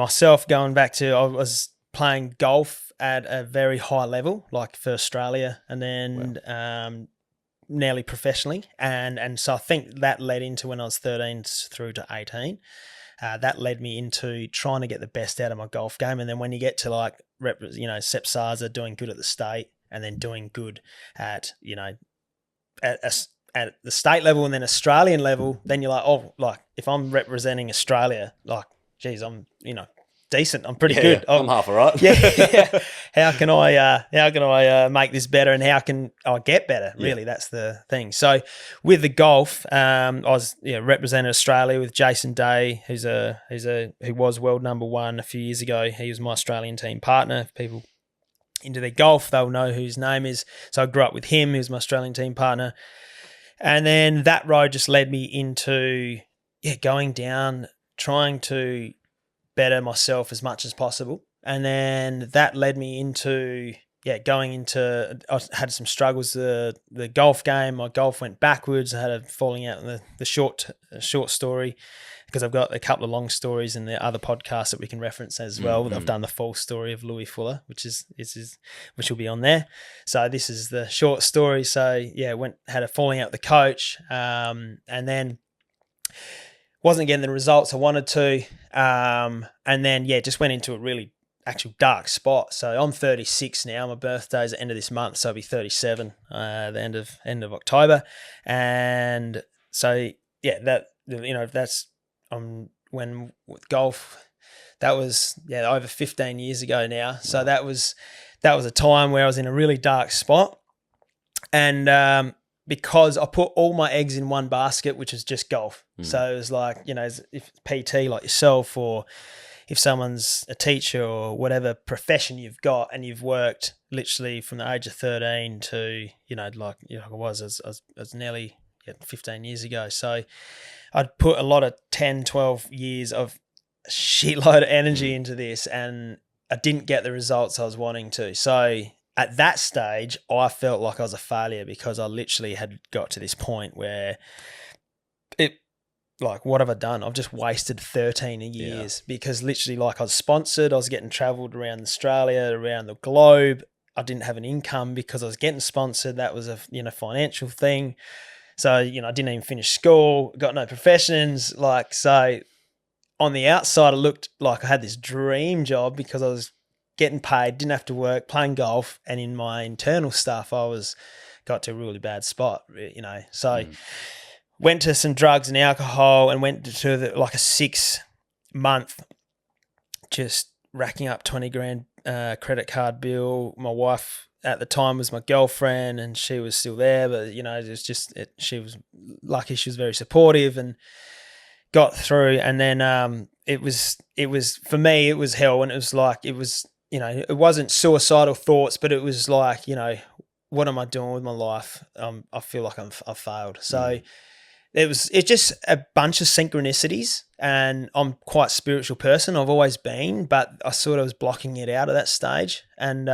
myself going back to, I was playing golf at a very high level, like for Australia, and then nearly professionally. And so I think that led into when I was 13 through to 18. That led me into trying to get the best out of my golf game. And then when you get to like, Sepp Sarza doing good at the state and then doing good at, at the state level and then Australian level, then you're like, oh, like if I'm representing Australia, like, geez, I'm, decent. I'm pretty good. I'm half all right. Yeah. How can I make this better, and how can I get better? Really, that's the thing. So with the golf, I was representing Australia with Jason Day, who was world number 1 a few years ago. He was my Australian team partner. If people into their golf, they'll know who his name is. So I grew up with him. He was my Australian team partner. And then that road just led me into going down, trying to better myself as much as possible. And then that led me into going into, I had some struggles the golf game. My golf went backwards. I had a falling out in the short story, because I've got a couple of long stories in the other podcasts that we can reference as well. Mm-hmm. I've done the full story of Louis Fuller, which will be on there. So this is the short story. So had a falling out with the coach, and then wasn't getting the results I wanted to, and then just went into a really actual dark spot. So I'm 36 now. My birthday's at the end of this month, so I'll be 37 the end of October, and so that's when with golf, that was over 15 years ago now. So that was a time where I was in a really dark spot, and because I put all my eggs in one basket, which is just golf. So it was like, if PT like yourself, or if someone's a teacher or whatever profession you've got, and you've worked literally from the age of 13 to, like I was nearly 15 years ago. So I'd put a lot of 10, 12 years of a shitload of energy into this, and I didn't get the results I was wanting to. So at that stage, I felt like I was a failure, because I literally had got to this point where what have I done? I've just wasted 13 years because literally, like, I was sponsored. I was getting travelled around Australia, around the globe. I didn't have an income because I was getting sponsored. That was a financial thing. So, I didn't even finish school, got no professions. So on the outside, it looked like I had this dream job because I was getting paid, didn't have to work, playing golf. And in my internal stuff, got to a really bad spot, So went to some drugs and alcohol, and went to a 6-month just racking up 20 grand credit card bill. My wife at the time was my girlfriend, and she was still there, but it was she was lucky. She was very supportive and got through. And then it was for me, it was hell. And it was like, it was, it wasn't suicidal thoughts, but it was like, what am I doing with my life? I feel like I've failed. So it's just a bunch of synchronicities, and I'm quite a spiritual person. I've always been, but I sort of was blocking it out at that stage. And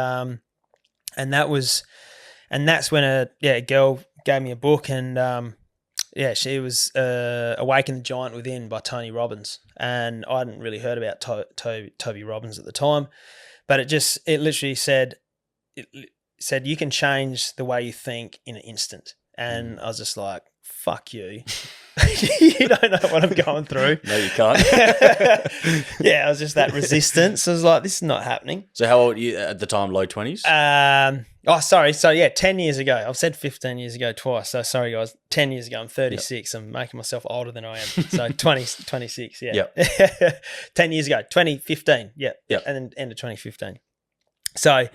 that's when a girl gave me a book, and she was Awaken the Giant Within by Tony Robbins. And I hadn't really heard about Toby Robbins at the time, but it literally said you can change the way you think in an instant. And I was just like, fuck you. You don't know what I'm going through. No, you can't. I was just that resistance. I was like, this is not happening. So how old were you at the time? Low 20s? Sorry. So 10 years ago. I've said 15 years ago twice. So sorry, guys. 10 years ago, I'm 36. Yep. I'm making myself older than I am. So 26, yeah. Yep. 10 years ago, 2015. Yeah. Yep. And then end of 2015. So,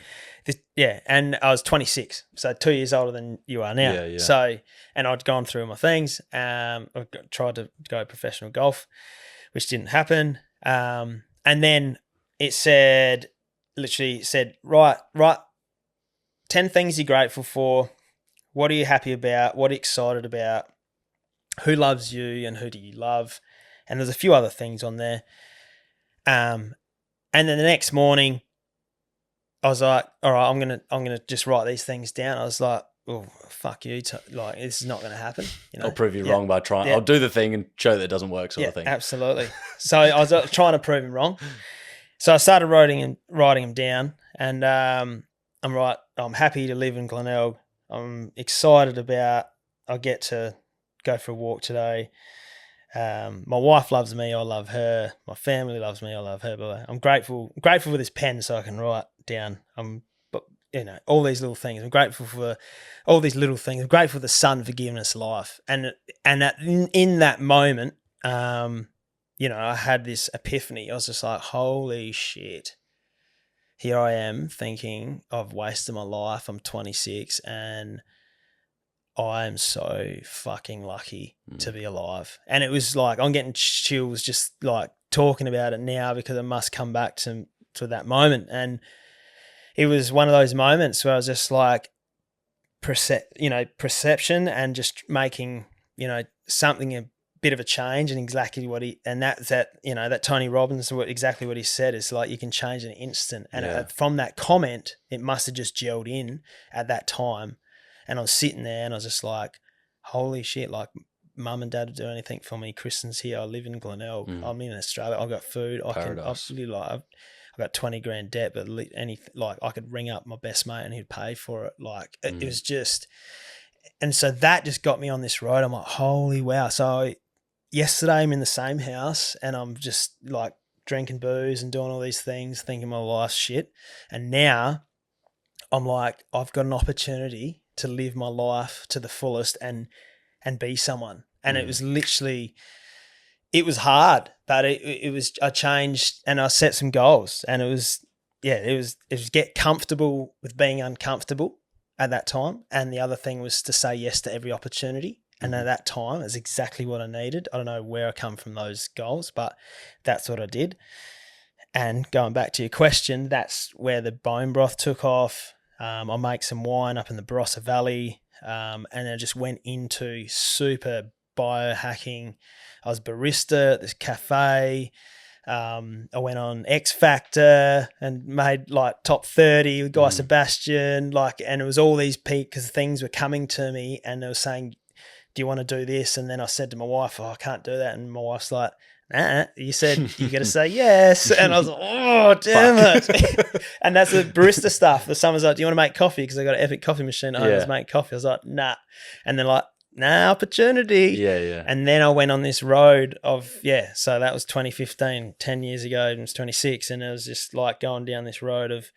and I was 26, so 2 years older than you are now. Yeah. So, and I'd gone through my things. I tried to go professional golf, which didn't happen. And then it literally said, right, 10 things you're grateful for. What are you happy about? What are you excited about? Who loves you and who do you love? And there's a few other things on there. And then the next morning, I was like, all right, I'm gonna just write these things down. I was like, oh, fuck you. Like, this is not going to happen. I'll prove you wrong by trying. I'll do the thing and show that it doesn't work, sort of thing. Absolutely. So I was trying to prove him wrong. So I started writing them down, and I'm happy to live in Glenelg. I'm excited about. I get to go for a walk today. My wife loves me. I love her. My family loves me. I love her. But I'm grateful for this pen so I can write down. All these little things. I'm grateful for all these little things. I'm grateful for the sun for giving us life. And in that moment, I had this epiphany. I was just like, holy shit. Here I am thinking I've wasted my life. I'm 26 and I am so fucking lucky to be alive. And it was like, I'm getting chills just like talking about it now because I must come back to that moment. And it was one of those moments where I was just like, perception and just making, something a bit of a change, and exactly that Tony Robbins, exactly what he said is like, you can change in an instant. And from that comment, it must have just gelled in at that time. And I was sitting there and I was just like, holy shit, like mum and dad would do anything for me. Kristen's here. I live in Glenelg. I'm in Australia. I've got food. I've got 20 grand debt, but I could ring up my best mate and he'd pay for it. Like it was just, and so that just got me on this road. I'm like, holy wow. So yesterday I'm in the same house and I'm just like drinking booze and doing all these things, thinking my life's shit. And now I'm like, I've got an opportunity to live my life to the fullest and be someone. And it was literally, it was hard, but I changed and I set some goals, and it was get comfortable with being uncomfortable at that time. And the other thing was to say yes to every opportunity. And at that time is exactly what I needed. I don't know where I come from those goals, but that's what I did. And going back to your question, that's where the bone broth took off. I make some wine up in the Barossa Valley, and I just went into super biohacking. I was barista at this cafe. I went on X Factor and made like top 30 with Guy Sebastian, and it was all these because things were coming to me and they were saying, do you want to do this? And then I said to my wife, I can't do that. And my wife's like, nah, you said you got to say yes. And I was like, oh, damn it. And that's the barista stuff. The someone's like, do you want to make coffee? Because I got an epic coffee machine at home. I was making coffee. I was like, nah. And then like, nah, opportunity. Yeah. And then I went on this road of, so that was 2015, 10 years ago. I was 26. And it was just like going down this road of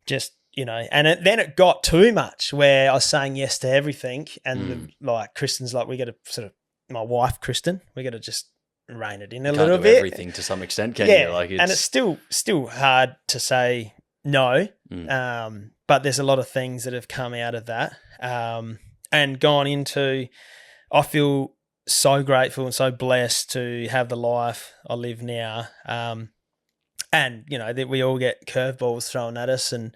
just, and then it got too much where I was saying yes to everything. And Kristen's like, we got to my wife, Kristen, we got to just rein it in a little bit. Everything to some extent, can you? And it's still hard to say no. But there's a lot of things that have come out of that. And gone into, I feel so grateful and so blessed to have the life I live now. And that we all get curveballs thrown at us, and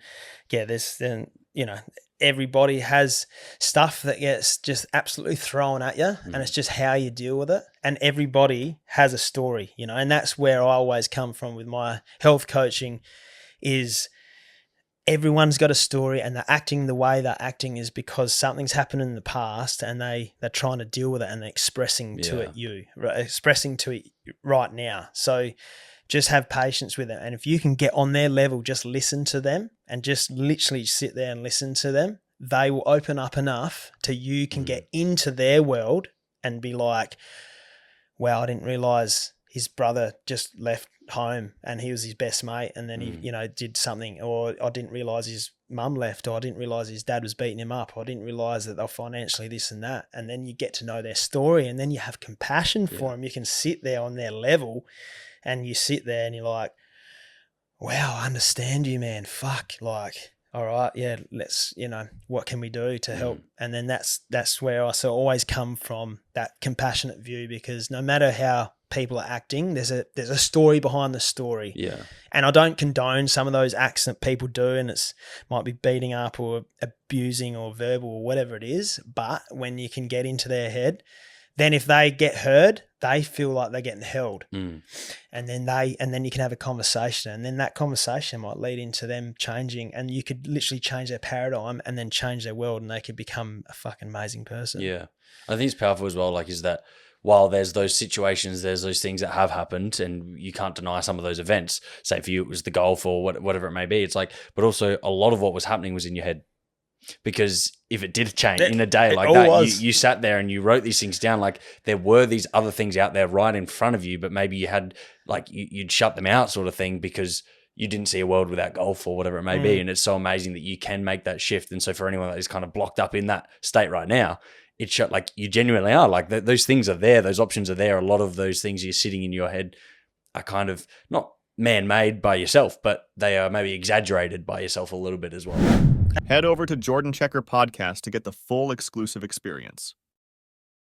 everybody has stuff that gets just absolutely thrown at you, and it's just how you deal with it. And everybody has a story, and that's where I always come from with my health coaching is everyone's got a story, and they're acting the way they're acting is because something's happened in the past and they're trying to deal with it and they're expressing to it right now. So just have patience with it. And if you can get on their level, just listen to them and just literally sit there and listen to them, they will open up enough to you can get into their world and be like, wow, I didn't realize his brother just left home and he was his best mate, and then he did something, or I didn't realize his mum left, or I didn't realize his dad was beating him up, or I didn't realize that they're financially this and that. And then you get to know their story, and then you have compassion for them. You can sit there on their level, and you sit there and you're like, wow, I understand you, man. Fuck, like, all right, yeah, let's, what can we do to help? And then that's where I always come from, that compassionate view, because no matter how people are acting, there's a story behind the story. Yeah. And I don't condone some of those acts that people do, and it's might be beating up or abusing or verbal or whatever it is. But when you can get into their head, then if they get heard, they feel like they're getting held. And then you can have a conversation, and then that conversation might lead into them changing, and you could literally change their paradigm and then change their world, and they could become a fucking amazing person. Yeah. I think it's powerful as well, is that while there's those situations, there's those things that have happened, and you can't deny some of those events. Say for you, it was the golf or whatever it may be. It's like, but also a lot of what was happening was in your head. Because if it did change in a day like that, you sat there and you wrote these things down. Like there were these other things out there right in front of you, but maybe you had like you'd shut them out sort of thing because you didn't see a world without golf or whatever it may be. And it's so amazing that you can make that shift. And so for anyone that is kind of blocked up in that state right now, it's like you genuinely are like those things are there. Those options are there. A lot of those things you're sitting in your head are kind of not man-made by yourself, but they are maybe exaggerated by yourself a little bit as well. Head over to Jordan Checker Podcast to get the full exclusive experience.